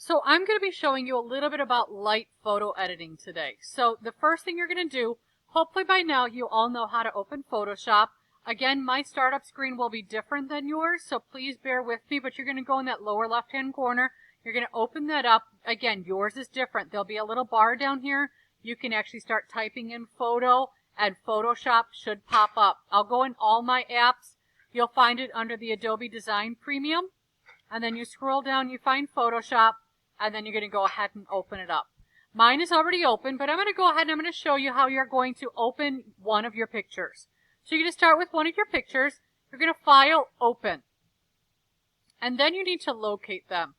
So I'm going to be showing you a little bit about light photo editing today. So the first thing you're going to do, hopefully by now you all know how to open Photoshop. Again, my startup screen will be different than yours, so please bear with me, but you're going to go in that lower left-hand corner. You're going to open that up. Again, yours is different. There'll be a little bar down here. You can actually start typing in photo, and Photoshop should pop up. I'll go in all my apps. You'll find it under the Adobe Design Premium, and then you scroll down, you find Photoshop, and then you're going to go ahead and open it up. Mine is already open, but I'm going to go ahead and I'm going to show you how you're going to open one of your pictures. So you're going to start with one of your pictures. You're going to file open. And then you need to locate them.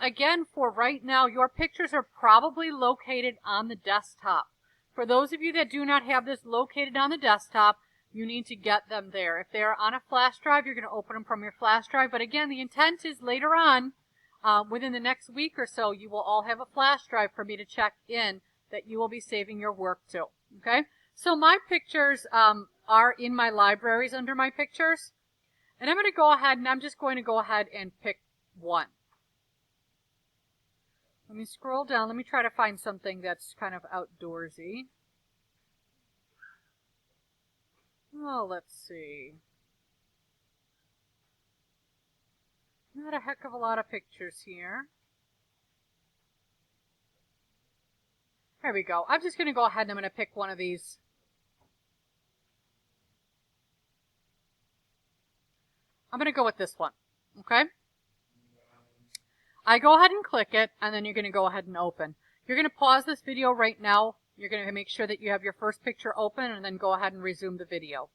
Again, for right now, your pictures are probably located on the desktop. For those of you that do not have this located on the desktop, you need to get them there. If they're on a flash drive, you're going to open them from your flash drive. But again, the intent is later on, within the next week or so, you will all have a flash drive for me to check in that you will be saving your work to. Okay? So my pictures are in my libraries under my pictures. And I'm going to go ahead and I'm just going to go ahead and pick one. Let me scroll down. Let me try to find something that's kind of outdoorsy. Oh, let's see. Not a heck of a lot of pictures here. There we go. I'm just going to go ahead and I'm going to pick one of these. I'm going to go with this one. Okay? I go ahead and click it, and then you're going to go ahead and open. You're going to pause this video right now. You're going to make sure that you have your first picture open, and then go ahead and resume the video.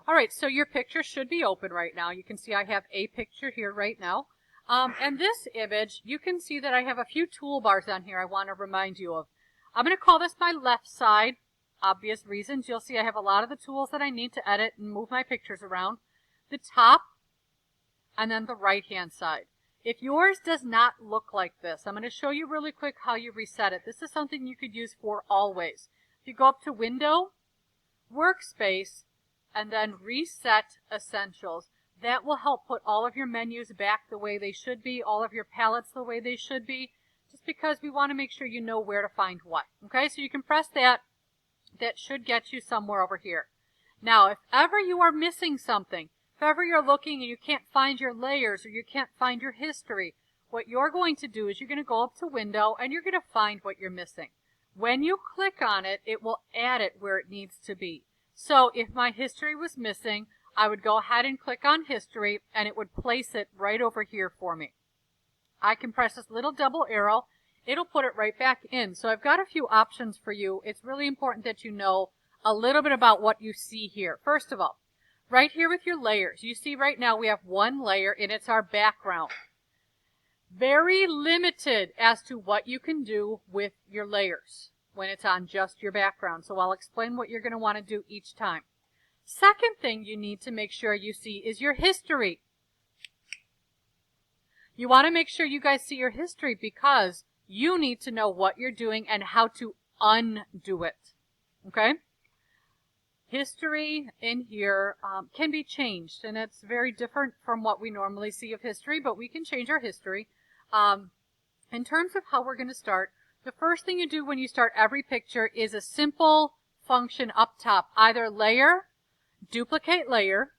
Alright, so your picture should be open right now. You can see I have a picture here right now. And this image, you can see that I have a few toolbars on here I want to remind you of. I'm going to call this my left side. Obvious reasons. You'll see I have a lot of the tools that I need to edit and move my pictures around. The top, and then the right-hand side. If yours does not look like this, I'm going to show you really quick how you reset it. This is something you could use for always. If you go up to Window, Workspace, and then Reset Essentials, that will help put all of your menus back the way they should be, all of your palettes the way they should be, just because we want to make sure you know where to find what. Okay, so you can press that. That should get you somewhere over here. Now, if ever you are missing something, if ever you're looking and you can't find your layers or you can't find your history, what you're going to do is you're going to go up to Window and you're going to find what you're missing. When you click on it, it will add it where it needs to be. So if my history was missing, I would go ahead and click on History and it would place it right over here for me. I can press this little double arrow. It'll put it right back in. So I've got a few options for you. It's really important that you know a little bit about what you see here. First of all, right here with your layers, you see right now we have one layer and it's our background. Very limited as to what you can do with your layers when it's on just your background. So I'll explain what you're going to want to do each time. Second thing you need to make sure you see is your history. You want to make sure you guys see your history because you need to know what you're doing and how to undo it. Okay? History in here can be changed, and it's very different from what we normally see of history, but we can change our history. In terms of how we're going to start, the first thing you do when you start every picture is a simple function up top, either Layer, Duplicate Layer,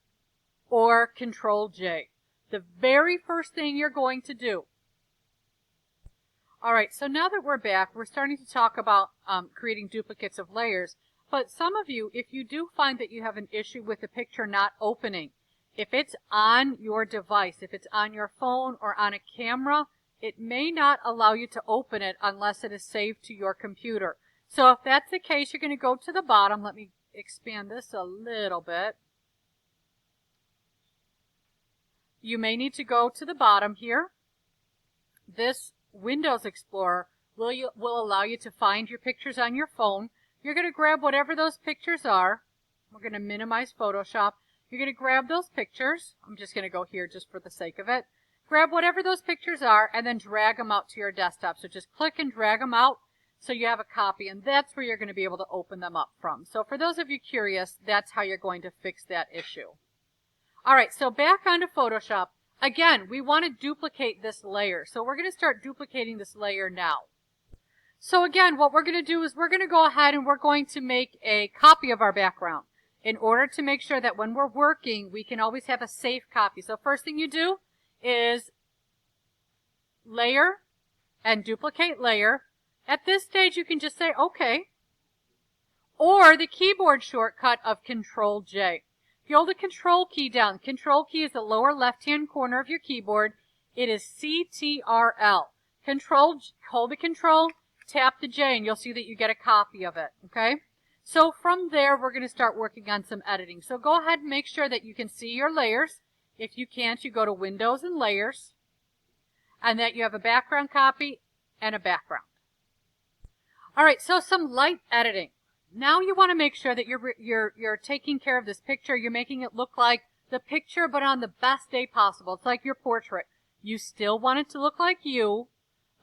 or Control-J. The very first thing you're going to do. Alright, so now that we're back, we're starting to talk about creating duplicates of layers. But some of you, if you do find that you have an issue with the picture not opening, if it's on your device, if it's on your phone or on a camera, it may not allow you to open it unless it is saved to your computer. So if that's the case, you're going to go to the bottom. Let me expand this a little bit. You may need to go to the bottom here. This Windows Explorer will allow you to find your pictures on your phone. You're going to grab whatever those pictures are. We're going to minimize Photoshop. You're going to grab those pictures. I'm just going to go here just for the sake of it. Grab whatever those pictures are and then drag them out to your desktop. So just click and drag them out so you have a copy, and that's where you're going to be able to open them up from. So for those of you curious, that's how you're going to fix that issue. All right, so back onto Photoshop. Again, we want to duplicate this layer. So we're going to start duplicating this layer now. So again, what we're going to do is we're going to go ahead and we're going to make a copy of our background in order to make sure that when we're working, we can always have a safe copy. So first thing you do is layer and duplicate layer. At this stage, you can just say OK, or the keyboard shortcut of Control-J. If you hold the Control key down, Control key is the lower left-hand corner of your keyboard. It is CTRL. Hold the Control, tap the J, and you'll see that you get a copy of it. Okay? So from there, we're going to start working on some editing. So go ahead and make sure that you can see your layers. If you can't, you go to Windows and Layers, and that you have a background copy and a background. All right, so some light editing. Now you want to make sure that you're taking care of this picture. You're making it look like the picture, but on the best day possible. It's like your portrait. You still want it to look like you,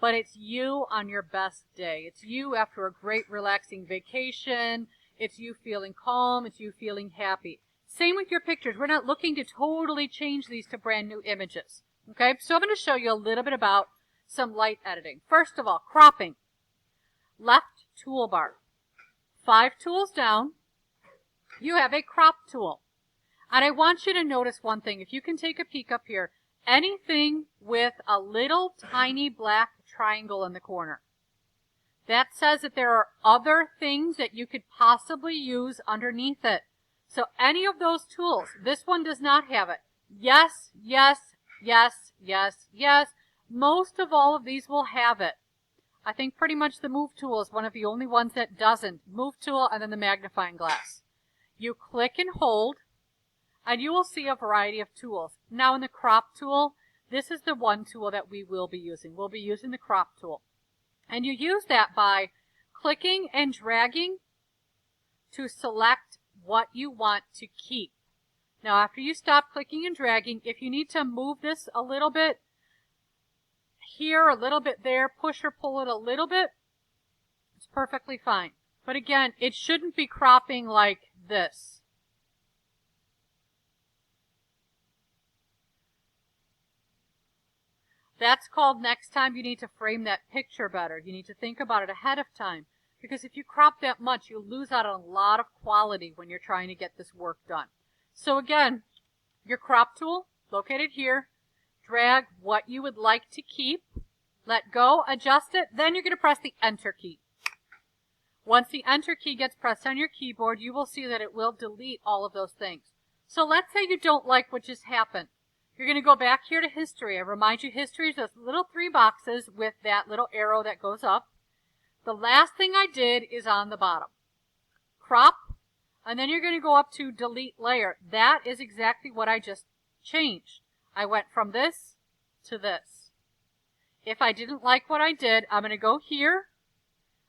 but it's you on your best day. It's you after a great relaxing vacation. It's you feeling calm. It's you feeling happy. Same with your pictures. We're not looking to totally change these to brand new images. Okay, so I'm going to show you a little bit about some light editing. First of all, cropping. Left toolbar. 5 tools down, you have a crop tool. And I want you to notice one thing. If you can take a peek up here, anything with a little tiny black triangle in the corner, that says that there are other things that you could possibly use underneath it. So any of those tools, this one does not have it. Yes, yes, yes, yes, yes. Most of all of these will have it. I think pretty much the Move tool is one of the only ones that doesn't. Move tool and then the magnifying glass. You click and hold, and you will see a variety of tools. Now in the crop tool, this is the one tool that we will be using. We'll be using the crop tool. And you use that by clicking and dragging to select what you want to keep. Now after you stop clicking and dragging, if you need to move this a little bit, here, a little bit there, push or pull it a little bit, it's perfectly fine. But again, it shouldn't be cropping like this. That's called next time you need to frame that picture better. You need to think about it ahead of time. Because if you crop that much, you lose out on a lot of quality when you're trying to get this work done. So again, your crop tool, located here, drag what you would like to keep, let go, adjust it, then you're going to press the Enter key. Once the Enter key gets pressed on your keyboard, you will see that it will delete all of those things. So let's say you don't like what just happened. You're going to go back here to History. I remind you, History is those little 3 boxes with that little arrow that goes up. The last thing I did is on the bottom. Crop, and then you're going to go up to Delete Layer. That is exactly what I just changed. I went from this to this. If I didn't like what I did, I'm going to go here,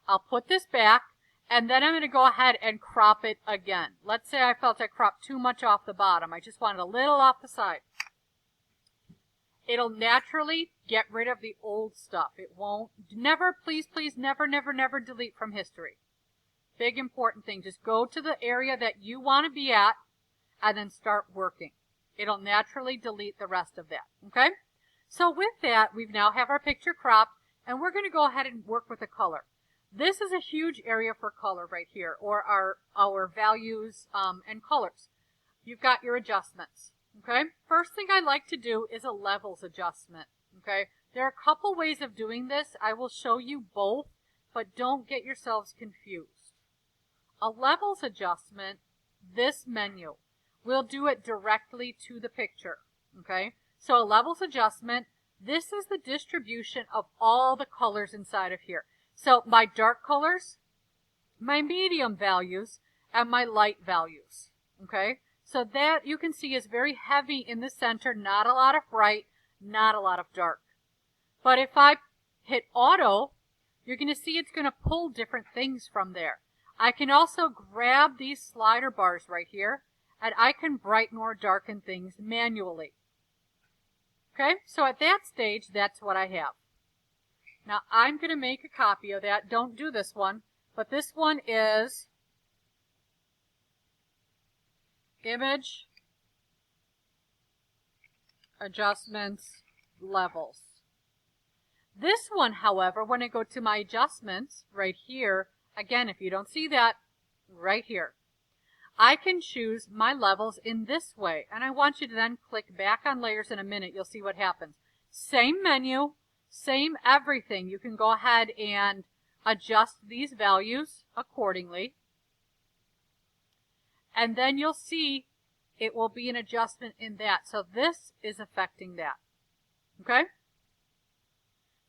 I'll put this back, and then I'm going to go ahead and crop it again. Let's say I felt I cropped too much off the bottom. I just wanted a little off the side. It'll naturally get rid of the old stuff. It won't. Never, please, please, never, never, never delete from History. Big important thing. Just go to the area that you want to be at and then start working. It'll naturally delete the rest of that. Okay? So with that, we now have our picture cropped, and we're going to go ahead and work with the color. This is a huge area for color right here, or our values and colors. You've got your adjustments. Okay? First thing I like to do is a levels adjustment. Okay? There are a couple ways of doing this. I will show you both, but don't get yourselves confused. A levels adjustment, this menu, we'll do it directly to the picture. Okay? So a levels adjustment, this is the distribution of all the colors inside of here. So my dark colors, my medium values, and my light values. Okay? So that you can see is very heavy in the center, not a lot of bright, not a lot of dark. But if I hit auto, you're going to see it's going to pull different things from there. I can also grab these slider bars right here, and I can brighten or darken things manually. Okay, so at that stage, that's what I have. Now I'm going to make a copy of that. Don't do this one, but this one is Image adjustments, levels. This one, however, when I go to my adjustments right here, again, if you don't see that, right here, I can choose my levels in this way. And I want you to then click back on layers in a minute. You'll see what happens. Same menu, same everything. You can go ahead and adjust these values accordingly. And then you'll see it will be an adjustment in that. So this is affecting that. Okay?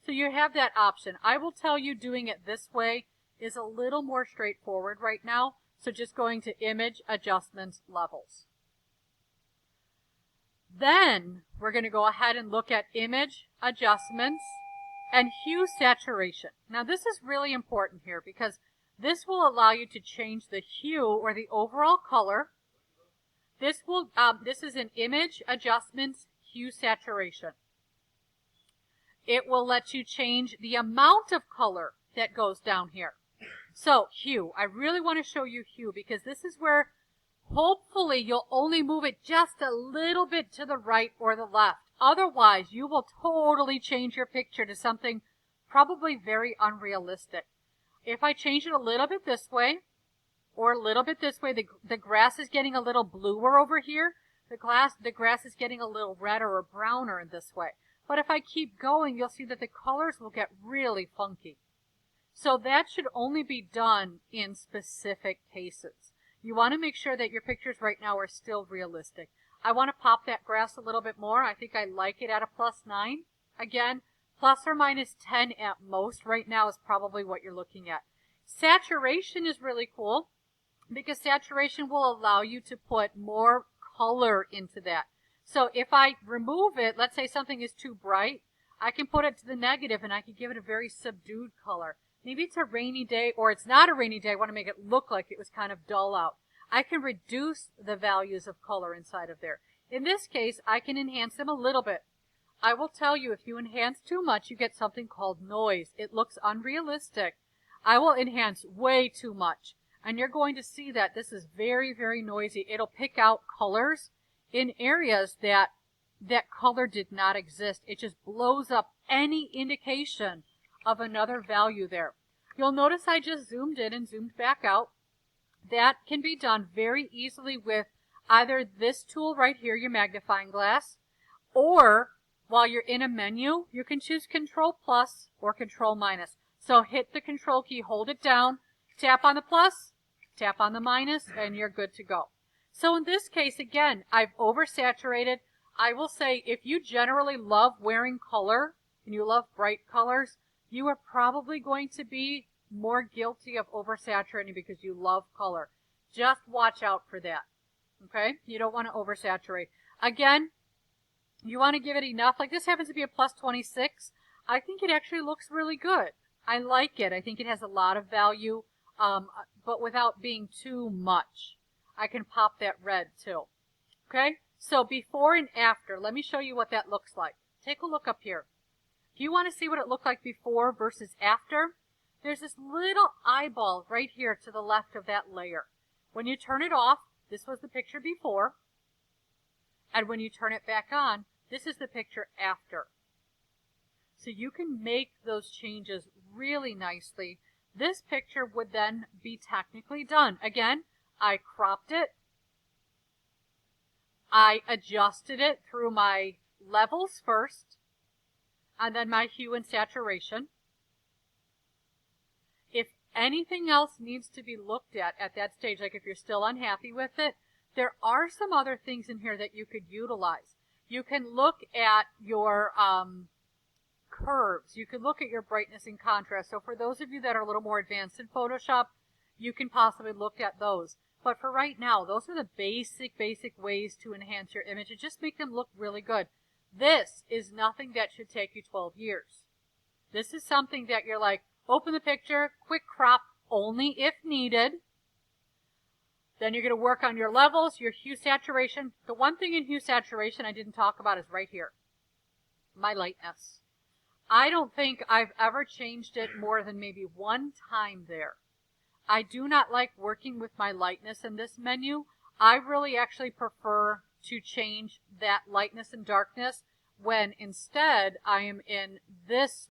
So you have that option. I will tell you doing it this way is a little more straightforward right now. So just going to Image, Adjustments, Levels. Then we're going to go ahead and look at Image, Adjustments, and Hue Saturation. Now this is really important here because this will allow you to change the hue or the overall color. This is an Image, Adjustments, Hue Saturation. It will let you change the amount of color that goes down here. So, hue. I really want to show you hue because this is where hopefully you'll only move it just a little bit to the right or the left. Otherwise, you will totally change your picture to something probably very unrealistic. If I change it a little bit this way or a little bit this way, the grass is getting a little bluer over here. The grass is getting a little redder or browner in this way. But if I keep going, you'll see that the colors will get really funky. So that should only be done in specific cases. You want to make sure that your pictures right now are still realistic. I want to pop that grass a little bit more. I think I like it at a +9. Again, plus or minus 10 at most right now is probably what you're looking at. Saturation is really cool because saturation will allow you to put more color into that. So if I remove it, let's say something is too bright, I can put it to the negative and I can give it a very subdued color. Maybe it's a rainy day or it's not a rainy day. I want to make it look like it was kind of dull out. I can reduce the values of color inside of there. In this case, I can enhance them a little bit. I will tell you, if you enhance too much, you get something called noise. It looks unrealistic. I will enhance way too much. And you're going to see that this is very, very noisy. It'll pick out colors in areas that color did not exist. It just blows up any indication of another value there. You'll notice I just zoomed in and zoomed back out. That can be done very easily with either this tool right here, your magnifying glass, or while you're in a menu, you can choose Control plus or Control minus. So hit the Control key, hold it down, tap on the plus, tap on the minus, and you're good to go. So in this case, again, I've oversaturated. I will say if you generally love wearing color and you love bright colors, you are probably going to be more guilty of oversaturating because you love color. Just watch out for that. Okay? You don't want to oversaturate. Again, you want to give it enough. Like this happens to be a +26. I think it actually looks really good. I like it. I think it has a lot of value, but without being too much. I can pop that red too. Okay? So before and after, let me show you what that looks like. Take a look up here. If you want to see what it looked like before versus after, there's this little eyeball right here to the left of that layer. When you turn it off, this was the picture before. And when you turn it back on, this is the picture after. So you can make those changes really nicely. This picture would then be technically done. Again, I cropped it. I adjusted it through my levels first, and then my hue and saturation. If anything else needs to be looked at that stage, like if you're still unhappy with it, there are some other things in here that you could utilize. You can look at your curves. You can look at your brightness and contrast. So for those of you that are a little more advanced in Photoshop, you can possibly look at those. But for right now, those are the basic ways to enhance your image and just make them look really good. This is nothing that should take you 12 years. This is something that you're like, open the picture, quick crop only if needed. Then you're going to work on your levels, your hue saturation. The one thing in hue saturation I didn't talk about is right here. My lightness. I don't think I've ever changed it more than maybe one time there. I do not like working with my lightness in this menu. I really actually prefer to change that lightness and darkness when instead I am in this